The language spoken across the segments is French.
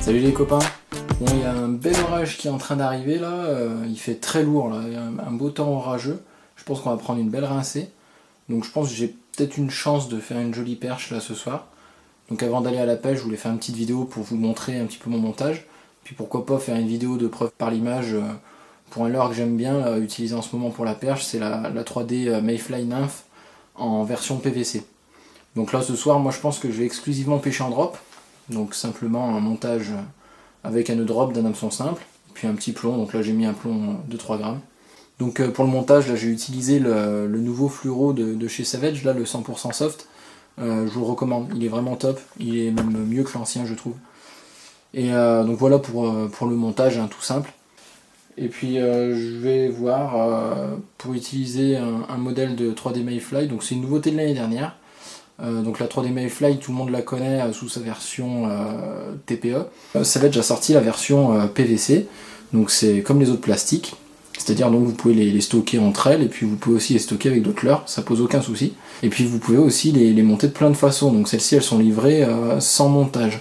Salut les copains. Bon, il y a un bel orage qui est en train d'arriver là, il fait très lourd là, il y a un beau temps orageux. Je pense qu'on va prendre une belle rincée. Donc je pense que j'ai peut-être une chance de faire une jolie perche là ce soir. Donc avant d'aller à la pêche, je voulais faire une petite vidéo pour vous montrer un petit peu mon montage. Puis pourquoi pas faire une vidéo de preuve par l'image pour un leurre que j'aime bien là, utiliser en ce moment pour la perche, c'est la 3D Mayfly Nymph en version PVC. Donc là ce soir, moi je pense que je vais exclusivement pêcher en drop. Donc simplement un montage avec un nœud drop d'un hameçon simple, puis un petit plomb, donc là j'ai mis un plomb de 3 grammes. Donc pour le montage, là j'ai utilisé le nouveau fluoro de chez Savage, là le 100% soft. Je vous le recommande, il est vraiment top, il est même mieux que l'ancien je trouve. Et donc voilà pour le montage, hein, tout simple. Et puis je vais voir pour utiliser un modèle de 3D Mayfly, donc c'est une nouveauté de l'année dernière. Donc la 3D Mayfly, tout le monde la connaît sous sa version TPE. Savage a sorti la version PVC, donc c'est comme les autres plastiques, c'est-à-dire donc vous pouvez les stocker entre elles, et puis vous pouvez aussi les stocker avec d'autres leurres, ça pose aucun souci. Et puis vous pouvez aussi les monter de plein de façons, donc celles-ci elles sont livrées sans montage.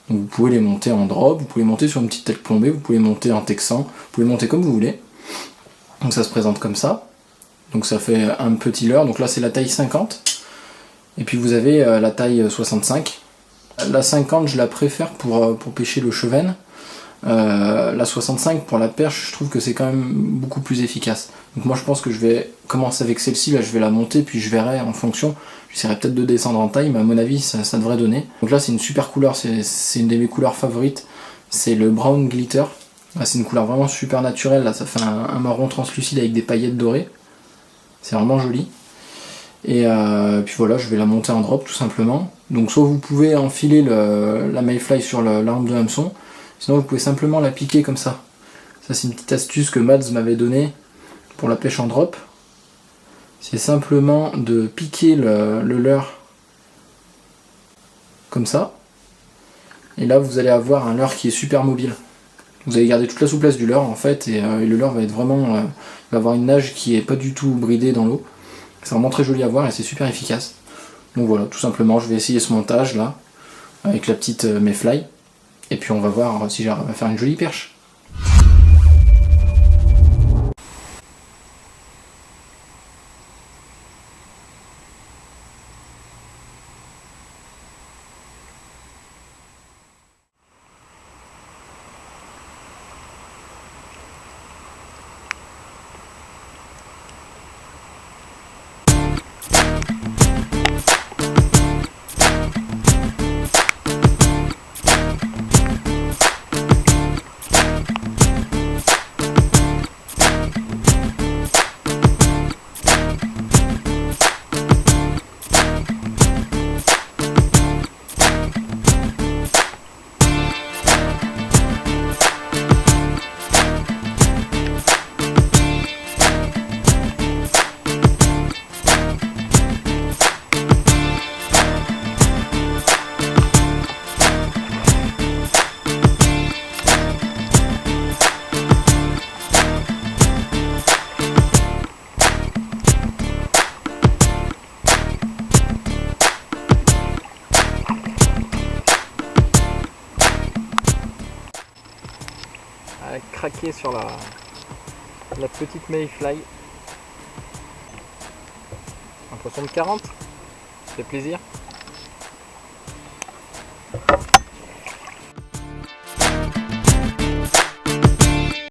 Donc vous pouvez les monter en drop, vous pouvez les monter sur une petite tête plombée, vous pouvez les monter en texan, vous pouvez les monter comme vous voulez. Donc ça se présente comme ça. Donc ça fait un petit leurre, donc là c'est la taille 50. Et puis vous avez la taille 65. La 50 je la préfère pour pêcher le chevenne. La 65 pour la perche, je trouve que c'est quand même beaucoup plus efficace. Donc moi je pense que je vais commencer avec celle-ci, là je vais la monter, puis je verrai en fonction. J'essaierai peut-être de descendre en taille, mais à mon avis ça devrait donner. Donc là c'est une super couleur, c'est une de mes couleurs favorites. C'est le Brown Glitter. Là, c'est une couleur vraiment super naturelle, là ça fait un marron translucide avec des paillettes dorées. C'est vraiment joli. Et puis voilà, je vais la monter en drop tout simplement. Donc soit vous pouvez enfiler la Mayfly sur l'arme de hameçon, sinon vous pouvez simplement la piquer comme ça. Ça c'est une petite astuce que Mads m'avait donnée pour la pêche en drop. C'est simplement de piquer le leurre comme ça. Et là vous allez avoir un leurre qui est super mobile. Vous allez garder toute la souplesse du leurre en fait, et le leurre va être vraiment, va avoir une nage qui est pas du tout bridée dans l'eau. C'est vraiment très joli à voir et c'est super efficace. Donc voilà, tout simplement, je vais essayer ce montage là, avec la petite Mayfly. Et puis on va voir si j'arrive à faire une jolie perche. À craquer sur la petite Mayfly. Un poisson de 40, ça fait plaisir.